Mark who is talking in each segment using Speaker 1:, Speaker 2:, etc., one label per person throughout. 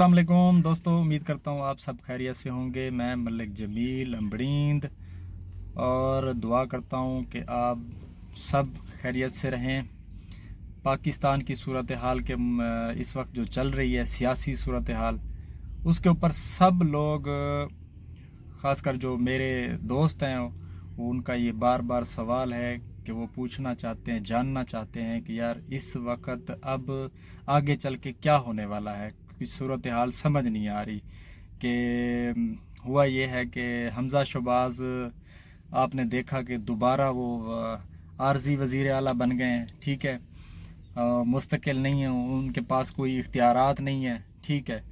Speaker 1: अस्सलाम वालेकुम दोस्तों, उम्मीद करता हूँ आप सब खैरियत से होंगे। मैं मलिक जमील अम्बड़ींद और दुआ करता हूँ कि आप सब खैरियत से रहें। पाकिस्तान की सूरत हाल के इस वक्त जो चल रही है सियासी सूरत हाल, उसके ऊपर सब लोग ख़ासकर जो मेरे दोस्त हैं वो उनका ये बार बार सवाल है कि वो पूछना चाहते हैं, जानना चाहते हैं कि यार इस वक्त अब आगे चल के क्या होने वाला है। क्योंकि सूरत हाल समझ नहीं आ रही कि हुआ ये है कि हमज़ा शहबाज आपने देखा कि दोबारा वो आर्जी वज़ीर आला बन गए हैं। ठीक है, मुस्तकिल नहीं है, उनके पास कोई इख्तियारात नहीं है। ठीक है,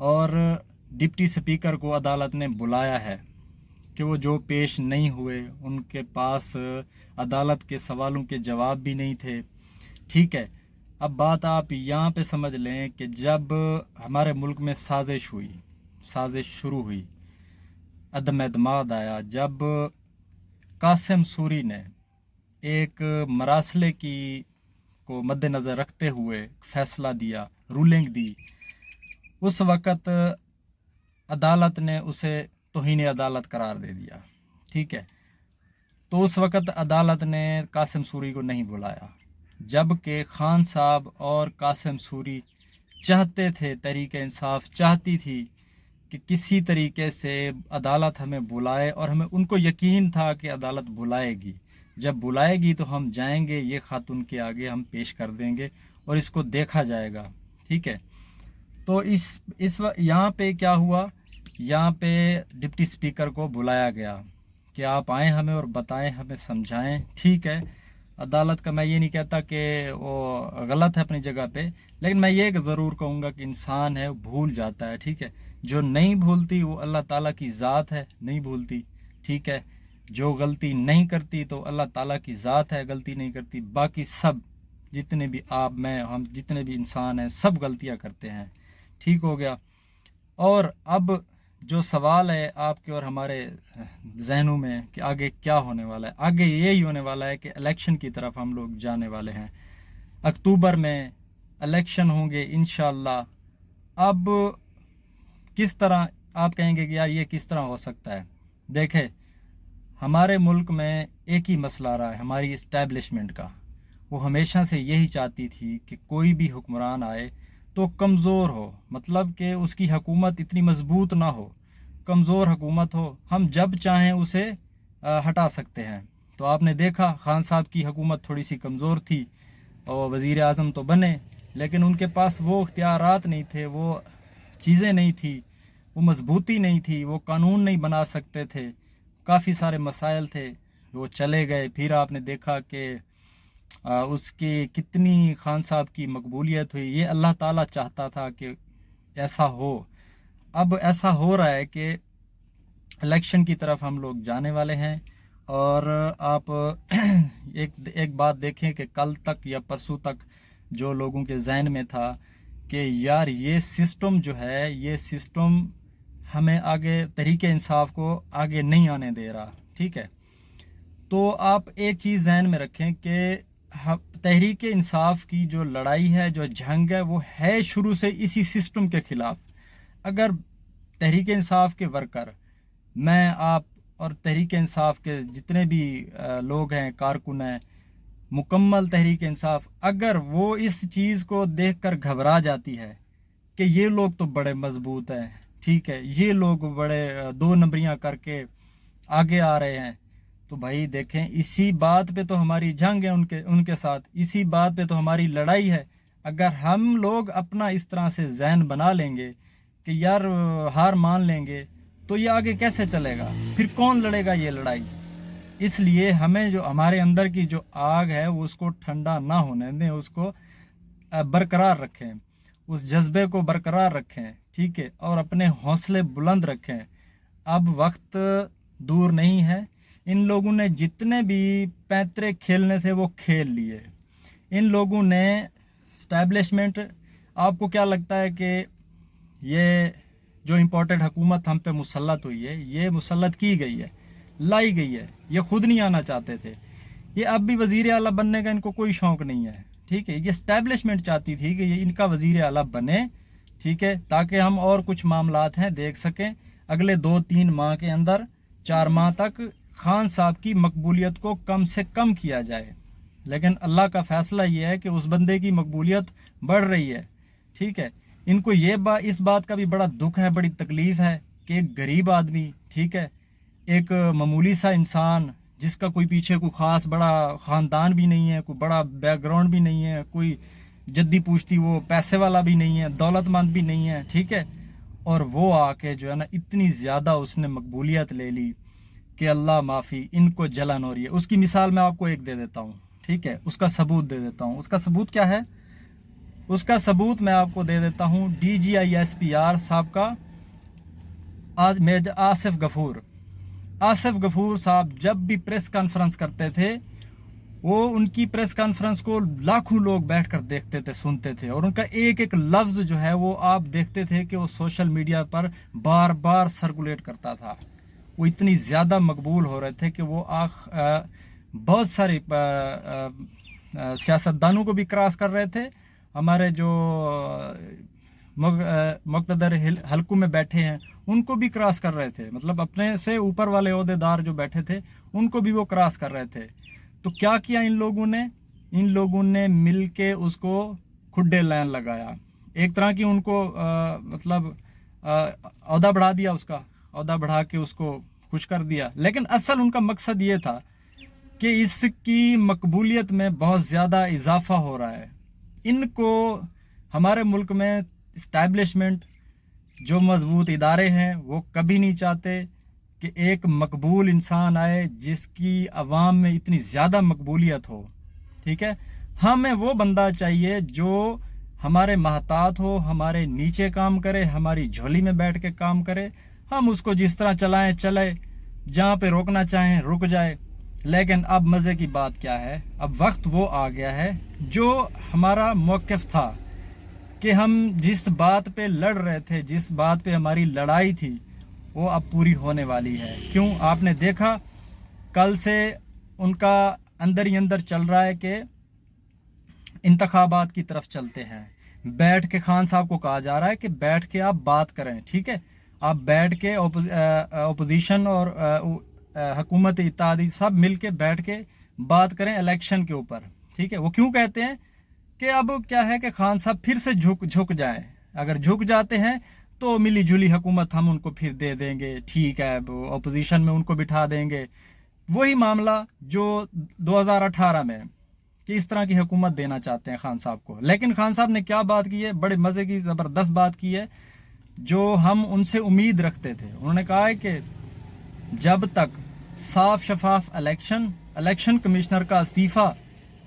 Speaker 1: और डिप्टी स्पीकर को अदालत ने बुलाया है कि वो जो पेश नहीं हुए, उनके पास अदालत के सवालों के जवाब भी नहीं थे। ठीक है, अब बात आप यहाँ पे समझ लें कि जब हमारे मुल्क में साजिश शुरू हुई, अदम एतमाद आया, जब कासिम सूरी ने एक मरासले की को मद्देनज़र रखते हुए फैसला दिया, रूलिंग दी, उस वक़्त अदालत ने उसे तौहीन अदालत करार दे दिया। ठीक है, तो उस वक़्त अदालत ने कासिम सूरी को नहीं बुलाया, जबकि खान साहब और कासिम सूरी चाहते थे, तहरीक इंसाफ चाहती थी कि किसी तरीके से अदालत हमें बुलाए, और हमें उनको यकीन था कि अदालत बुलाएगी। जब बुलाएगी तो हम जाएंगे, ये खातून के आगे हम पेश कर देंगे और इसको देखा जाएगा। ठीक है, तो यहाँ पे क्या हुआ, यहाँ पे डिप्टी स्पीकर को बुलाया गया कि आप आएँ हमें और बताएं, हमें समझाएं। ठीक है, अदालत का मैं ये नहीं कहता कि वो गलत है अपनी जगह पे, लेकिन मैं ये ज़रूर कहूँगा कि इंसान है, भूल जाता है। ठीक है, जो नहीं भूलती वो अल्लाह ताला की ज़ात है, नहीं भूलती। ठीक है, जो गलती नहीं करती तो अल्लाह ताला की ज़ात है, गलती नहीं करती। बाकी सब जितने भी आप, मैं, हम जितने भी इंसान हैं, सब गलतियाँ करते हैं। ठीक हो गया। और अब जो सवाल है आपके और हमारे जहनों में कि आगे क्या होने वाला है, आगे यही होने वाला है कि इलेक्शन की तरफ हम लोग जाने वाले हैं। अक्टूबर में इलेक्शन होंगे इंशाअल्लाह। अब किस तरह आप कहेंगे कि यार ये किस तरह हो सकता है? देखें, हमारे मुल्क में एक ही मसला रहा है, हमारी इस्टेब्लिशमेंट का। वो हमेशा से यही चाहती थी कि कोई भी हुक्मरान आए तो कमज़ोर हो, मतलब कि उसकी हुकूमत इतनी मजबूत ना हो, कमज़ोर हुकूमत हो, हम जब चाहें उसे हटा सकते हैं। तो आपने देखा खान साहब की हुकूमत थोड़ी सी कमज़ोर थी और वज़ीर आज़म तो बने, लेकिन उनके पास वो इख्तियारात नहीं थे, वो चीज़ें नहीं थी, वो मजबूती नहीं थी, वो कानून नहीं बना सकते थे, काफ़ी सारे मसाइल थे, वो चले गए। फिर आपने देखा कि उसकी कितनी खान साहब की मकबूलियत हुई। ये अल्लाह ताला चाहता था कि ऐसा हो। अब ऐसा हो रहा है कि इलेक्शन की तरफ हम लोग जाने वाले हैं। और आप एक बात देखें कि कल तक या परसों तक जो लोगों के जहन में था कि यार ये सिस्टम जो है, ये सिस्टम हमें आगे, तहरीक इंसाफ को आगे नहीं आने दे रहा। ठीक है, तो आप एक चीज़ जहन में रखें कि तहरीक इंसाफ की जो लड़ाई है, जो जंग है, वो है शुरू से इसी सिस्टम के ख़िलाफ़। अगर तहरीक इंसाफ के वर्कर, मैं, आप और तहरीक इंसाफ के जितने भी लोग हैं, कारकुन हैं, मुकम्मल तहरीक इंसाफ, अगर वो इस चीज़ को देखकर घबरा जाती है कि ये लोग तो बड़े मजबूत हैं, ठीक है, ये लोग बड़े दो नंबरियां करके आगे आ रहे हैं, तो भाई देखें, इसी बात पे तो हमारी जंग है उनके साथ, इसी बात पे तो हमारी लड़ाई है। अगर हम लोग अपना इस तरह से जहन बना लेंगे कि यार हार मान लेंगे, तो ये आगे कैसे चलेगा? फिर कौन लड़ेगा ये लड़ाई? इसलिए हमें जो हमारे अंदर की जो आग है वो उसको ठंडा ना होने दें, उसको बरकरार रखें, उस जज्बे को बरकरार रखें। ठीक है, और अपने हौसले बुलंद रखें। अब वक्त दूर नहीं है। इन लोगों ने जितने भी पैंतरे खेलने थे वो खेल लिए। इन लोगों ने स्टैब्लिशमेंट, आपको क्या लगता है कि ये जो इम्पोर्टेड हुकूमत हम पे मुसल्लत हुई है, ये मुसल्लत की गई है, लाई गई है, ये खुद नहीं आना चाहते थे। ये अब भी वज़ीर आला बनने का इनको कोई शौक़ नहीं है। ठीक है, ये स्टैब्लिशमेंट चाहती थी कि ये इनका वज़ीर आला बने। ठीक है, ताकि हम और कुछ मामलात हैं देख सकें अगले 2-3 माह के अंदर, 4 माह तक खान साहब की मकबूलियत को कम से कम किया जाए। लेकिन अल्लाह का फैसला ये है कि उस बंदे की मकबूलियत बढ़ रही है, ठीक है। इनको इस बात का भी बड़ा दुख है, बड़ी तकलीफ है कि एक गरीब आदमी, ठीक है, एक मामूली सा इंसान जिसका कोई पीछे कोई ख़ास बड़ा ख़ानदान भी नहीं है, कोई बड़ा बैकग्राउंड भी नहीं है, कोई जद्दी पूछती वो पैसे वाला भी नहीं है, दौलतमंद भी नहीं है, ठीक है, और वो आके जो है ना इतनी ज़्यादा उसने मकबूलियत ले ली कि अल्लाह माफ़ी, इनको जलन हो रही है। उसकी मिसाल मैं आपको एक दे देता हूँ, ठीक है, उसका सबूत दे देता हूँ। उसका सबूत क्या है? उसका सबूत मैं आपको दे देता हूँ DGISPR साहब का, आज मेजर आसिफ गफूर साहब जब भी प्रेस कॉन्फ्रेंस करते थे, वो उनकी प्रेस कॉन्फ्रेंस को लाखों लोग बैठकर देखते थे, सुनते थे, और उनका एक एक लफ्ज़ जो है वो आप देखते थे कि वो सोशल मीडिया पर बार बार सर्कुलेट करता था। वो इतनी ज़्यादा मकबूल हो रहे थे कि वो बहुत सारे सियासतदानों को भी क्रॉस कर रहे थे। हमारे जो मुक़्तदर हलकों में बैठे हैं उनको भी क्रॉस कर रहे थे, मतलब अपने से ऊपर वाले ओहदेदार जो बैठे थे उनको भी वो क्रॉस कर रहे थे। तो क्या किया इन लोगों ने मिल के उसको खुड्डे लाइन लगाया, एक तरह की उनको मतलब औहदा बढ़ा दिया, उसका औहदा बढ़ा के उसको खुश कर दिया। लेकिन असल उनका मकसद ये था कि इसकी मकबूलियत में बहुत ज़्यादा इजाफा हो रहा है। इनको हमारे मुल्क में इस्टेब्लिशमेंट, जो मजबूत इदारे हैं, वो कभी नहीं चाहते कि एक मकबूल इंसान आए जिसकी अवाम में इतनी ज़्यादा मकबूलियत हो, ठीक है। हमें वो बंदा चाहिए जो हमारे महतात हो, हमारे नीचे काम करे, हमारी झोली में बैठ के काम करे, हम उसको जिस तरह चलाएं चले, जहाँ पे रोकना चाहें रुक जाए। लेकिन अब मज़े की बात क्या है, अब वक्त वो आ गया है जो हमारा मौक़िफ़ था कि हम जिस बात पे लड़ रहे थे, जिस बात पे हमारी लड़ाई थी, वो अब पूरी होने वाली है। क्यों? आपने देखा कल से उनका अंदर ही अंदर चल रहा है कि इंतखाबात की तरफ चलते हैं। बैठ के खान साहब को कहा जा रहा है कि बैठ के आप बात करें, ठीक है, आप बैठ के अपोजिशन और हुकूमत इत्तेहादी सब मिल के बैठ के बात करें इलेक्शन के ऊपर, ठीक है। वो क्यों कहते हैं कि अब क्या है कि खान साहब फिर से झुक जाएं। अगर झुक जाते हैं तो मिली जुली हुकूमत हम उनको फिर दे देंगे, ठीक है, अपोजिशन में उनको बिठा देंगे। वही मामला जो 2018 में कि इस तरह की हुकूमत देना चाहते हैं खान साहब को। लेकिन खान साहब ने क्या बात की है, बड़े मज़े की ज़बरदस्त बात की है जो हम उनसे उम्मीद रखते थे। उन्होंने कहा है कि जब तक साफ शफाफ इलेक्शन कमिश्नर का इस्तीफ़ा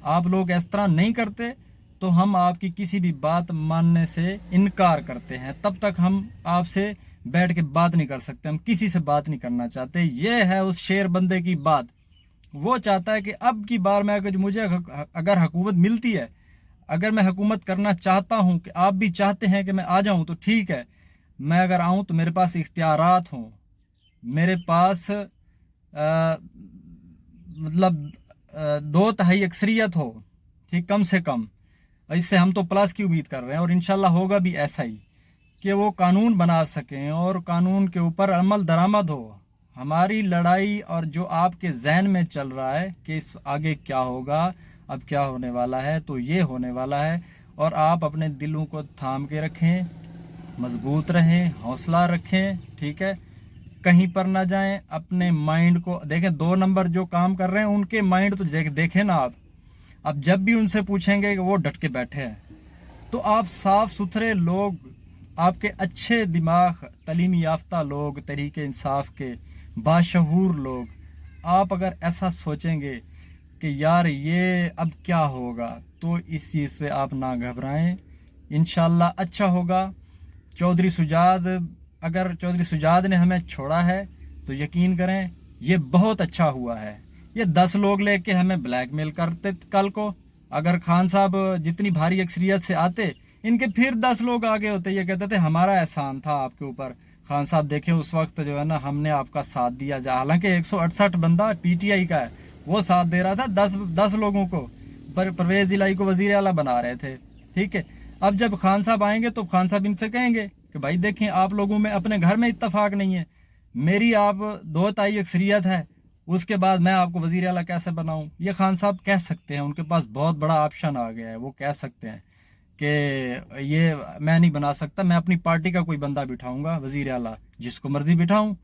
Speaker 1: आप लोग इस तरह नहीं करते तो हम आपकी किसी भी बात मानने से इनकार करते हैं, तब तक हम आपसे बैठ के बात नहीं कर सकते, हम किसी से बात नहीं करना चाहते। ये है उस शेर बंदे की बात। वो चाहता है कि अब की बार में अगर हुकूमत मिलती है, अगर मैं हुकूमत करना चाहता हूं, कि आप भी चाहते हैं कि मैं आ जाऊं, तो ठीक है, मैं अगर आऊं तो मेरे पास इख्तियारात हों, मेरे पास मतलब 2/3 अक्सरियत हो, ठीक, कम से कम। इससे हम तो प्लस की उम्मीद कर रहे हैं और इंशाल्लाह होगा भी ऐसा ही कि वो कानून बना सकें और कानून के ऊपर अमल दरामद हो। हमारी लड़ाई और जो आपके जहन में चल रहा है कि इस आगे क्या होगा, अब क्या होने वाला है, तो ये होने वाला है। और आप अपने दिलों को थाम के रखें, मजबूत रहें, हौसला रखें, ठीक है, कहीं पर ना जाएं। अपने माइंड को देखें, 2 नंबर जो काम कर रहे हैं उनके माइंड तो देखें ना आप। अब जब भी उनसे पूछेंगे कि वो डट के बैठे हैं, तो आप साफ सुथरे लोग, आपके अच्छे दिमाग, तालीमी याफ्ता लोग, तरीके इंसाफ के बाशऊर लोग, आप अगर ऐसा सोचेंगे कि यार ये अब क्या होगा, तो इस चीज़ से आप ना घबराएं, इंशाल्लाह अच्छा होगा। अगर चौधरी सुजाद ने हमें छोड़ा है तो यकीन करें ये बहुत अच्छा हुआ है। ये 10 लोग लेके हमें ब्लैकमेल करते कल को, अगर खान साहब जितनी भारी अक्सरियत से आते, इनके फिर 10 लोग आगे होते, ये कहते थे हमारा एहसान था आपके ऊपर खान साहब, देखें उस वक्त जो है ना हमने आपका साथ दिया। हालांकि 168 बंदा PTI का है, वो साथ दे रहा था 10 लोगों को, पर परवेज इलाही को वजीर आला बना रहे थे, ठीक है। اب جب خان صاحب آئیں گے تو خان صاحب ان سے کہیں گے کہ بھائی دیکھیں آپ لوگوں میں اپنے گھر میں اتفاق نہیں ہے، میری آپ 2 اکثریت ہے، اس کے بعد میں آپ کو وزیر اعلیٰ کیسے بناؤں؟ یہ خان صاحب کہہ سکتے ہیں، ان کے پاس بہت بڑا آپشن آ گیا ہے، وہ کہہ سکتے ہیں کہ یہ میں نہیں بنا سکتا، میں اپنی پارٹی کا کوئی بندہ بٹھاؤں گا وزیر اعلیٰ، جس کو مرضی بٹھاؤں۔